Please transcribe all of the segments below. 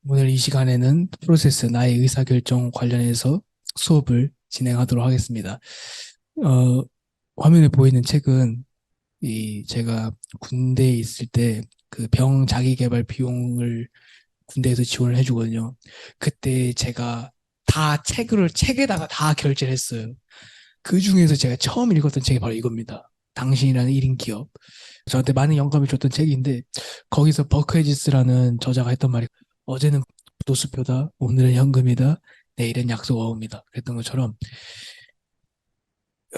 오늘 이 시간에는 프로세스 나의 의사결정 관련해서 수업을 진행하도록 하겠습니다. 어, 화면에 보이는 책은 제가 군대에 있을 때 그 병 자기계발 비용을 군대에서 지원을 해주거든요. 그때 제가 다 책에다가 다 결제를 했어요. 그 중에서 제가 처음 읽었던 책이 바로 이겁니다. 당신이라는 1인 기업. 저한테 많은 영감을 줬던 책인데 거기서 버크 헤지스라는 저자가 했던 말이 어제는 도수표다, 오늘은 현금이다, 내일은 약속 어음이다. 그랬던 것처럼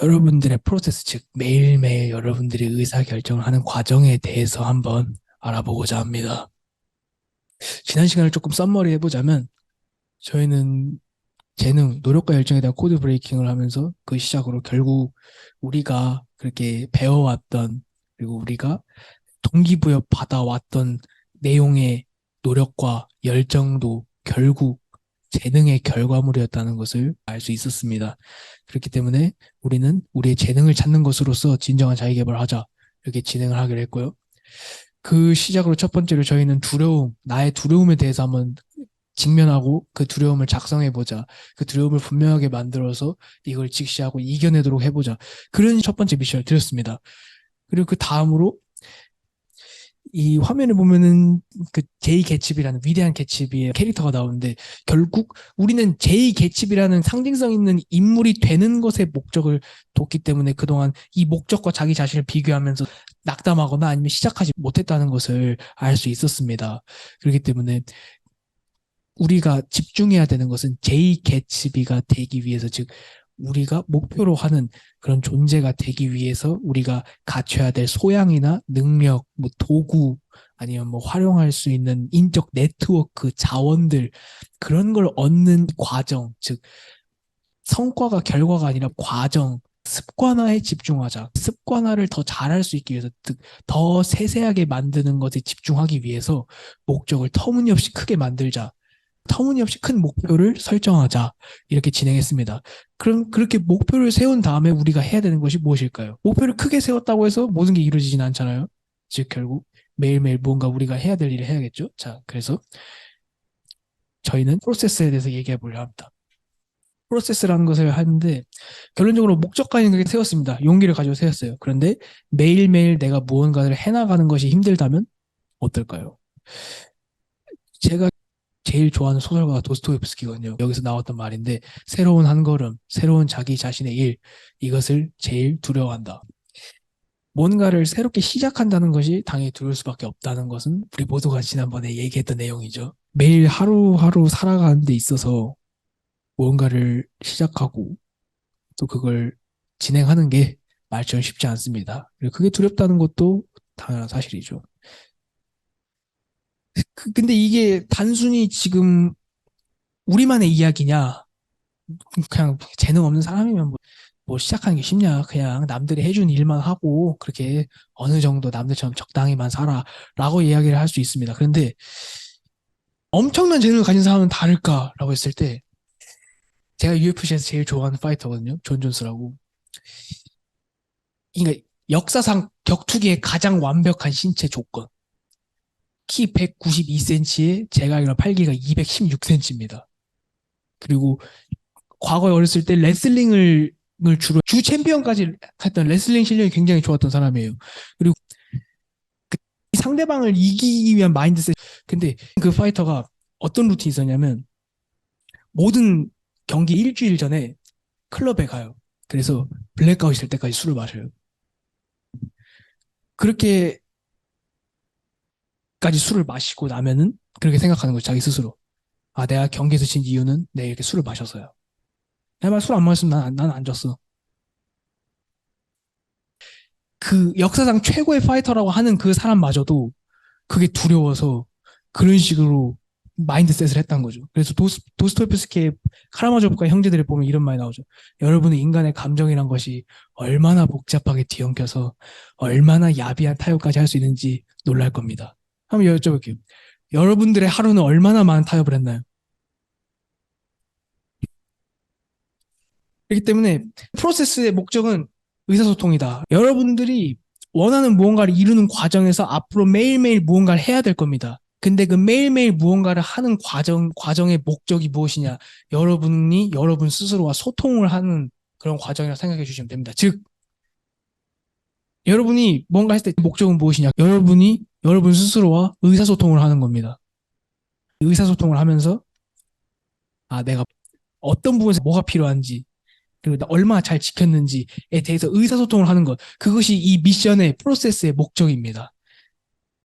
여러분들의 프로세스, 즉 매일매일 여러분들이 의사결정을 하는 과정에 대해서 한번 알아보고자 합니다. 지난 시간을 조금 썸머리 해보자면 저희는 재능, 노력과 열정에 대한 코드 브레이킹을 하면서 그 시작으로 결국 우리가 그렇게 배워왔던 그리고 우리가 동기부여 받아왔던 내용의 노력과 열정도 결국 재능의 결과물이었다는 것을 알 수 있었습니다. 그렇기 때문에 우리는 우리의 재능을 찾는 것으로서 진정한 자기계발을 하자 이렇게 진행을 하기로 했고요. 그 시작으로 첫 번째로 저희는 두려움, 나의 두려움에 대해서 한번 직면하고 그 두려움을 작성해보자. 그 두려움을 분명하게 만들어서 이걸 직시하고 이겨내도록 해보자. 그런 첫 번째 미션을 드렸습니다. 그리고 그 다음으로 이 화면에 보면은 그 제이 개츠비라는 위대한 개츠비의 캐릭터가 나오는데 결국 우리는 제이 개츠비라는 상징성 있는 인물이 되는 것에 목적을 뒀기 때문에 그동안 이 목적과 자기 자신을 비교하면서 낙담하거나 아니면 시작하지 못했다는 것을 알 수 있었습니다. 그렇기 때문에 우리가 집중해야 되는 것은 제이 개츠비가 되기 위해서, 즉 우리가 목표로 하는 그런 존재가 되기 위해서 우리가 갖춰야 될 소양이나 능력, 뭐 도구, 아니면 뭐 활용할 수 있는 인적 네트워크, 자원들, 그런 걸 얻는 과정, 즉 성과가 결과가 아니라 과정, 습관화에 집중하자. 습관화를 더 잘할 수 있기 위해서, 즉 더 세세하게 만드는 것에 집중하기 위해서 목적을 터무니없이 크게 만들자. 터무니없이 큰 목표를 설정하자. 이렇게 진행했습니다. 그럼 그렇게 목표를 세운 다음에 우리가 해야 되는 것이 무엇일까요? 목표를 크게 세웠다고 해서 모든 게 이루어지진 않잖아요. 즉 결국 매일매일 무언가 우리가 해야 될 일을 해야겠죠. 자, 그래서 저희는 프로세스에 대해서 얘기해 보려 합니다. 프로세스라는 것을 하는데 결론적으로 목적까지는 그렇게 세웠습니다. 용기를 가지고 세웠어요. 그런데 매일매일 내가 무언가를 해나가는 것이 힘들다면 어떨까요? 제가 제일 좋아하는 소설가가 도스토옙스키거든요. 여기서 나왔던 말인데 새로운 한 걸음, 새로운 자기 자신의 일, 이것을 제일 두려워한다. 뭔가를 새롭게 시작한다는 것이 당연히 두려울 수밖에 없다는 것은 우리 모두가 지난번에 얘기했던 내용이죠. 매일 하루하루 살아가는 데 있어서 무언가를 시작하고 또 그걸 진행하는 게 말처럼 쉽지 않습니다. 그리고 그게 두렵다는 것도 당연한 사실이죠. 근데 이게 단순히 지금 우리만의 이야기냐? 그냥 재능 없는 사람이면 뭐 시작하는 게 쉽냐? 그냥 남들이 해준 일만 하고 그렇게 어느 정도 남들처럼 적당히만 살아라고 이야기를 할 수 있습니다. 그런데 엄청난 재능을 가진 사람은 다를까라고 했을 때 제가 UFC에서 제일 좋아하는 파이터거든요. 존 존스라고. 그러니까 역사상 격투기의 가장 완벽한 신체 조건. 키 192cm에 제가 알기로 팔기가 216cm입니다. 그리고 과거에 어렸을 때 레슬링을 주로 주 챔피언까지 했던 레슬링 실력이 굉장히 좋았던 사람이에요. 그리고 그 상대방을 이기기 위한 마인드셋. 근데 그 파이터가 어떤 루틴이 있었냐면 모든 경기 일주일 전에 클럽에 가요. 그래서 블랙아웃이 될 때까지 술을 마셔요. 그렇게까지 술을 마시고 나면은 그렇게 생각하는 거죠. 자기 스스로. 아, 내가 경기에서 진 이유는 내가 이렇게 술을 마셔서요. 내가 술 안 마셨으면 난 안 졌어. 그 역사상 최고의 파이터라고 하는 그 사람마저도 그게 두려워서 그런 식으로 마인드셋을 했던 거죠. 그래서 도스토옙스키의 카라마조프가 형제들을 보면 이런 말이 나오죠. 여러분은 인간의 감정이란 것이 얼마나 복잡하게 뒤엉켜서 얼마나 야비한 타협까지 할 수 있는지 놀랄 겁니다. 한번 여쭤볼게요. 여러분들의 하루는 얼마나 많은 타협을 했나요? 그렇기 때문에 프로세스의 목적은 의사소통이다. 여러분들이 원하는 무언가를 이루는 과정에서 앞으로 매일매일 무언가를 해야 될 겁니다. 근데 그 매일매일 무언가를 하는 과정의 목적이 무엇이냐? 여러분이 여러분 스스로와 소통을 하는 그런 과정이라고 생각해 주시면 됩니다. 즉, 여러분이 뭔가 했을 때 목적은 무엇이냐? 여러분이 여러분 스스로와 의사소통을 하는 겁니다. 의사소통을 하면서, 내가 어떤 부분에서 뭐가 필요한지, 그리고 나 얼마나 잘 지켰는지에 대해서 의사소통을 하는 것. 그것이 이 미션의 프로세스의 목적입니다.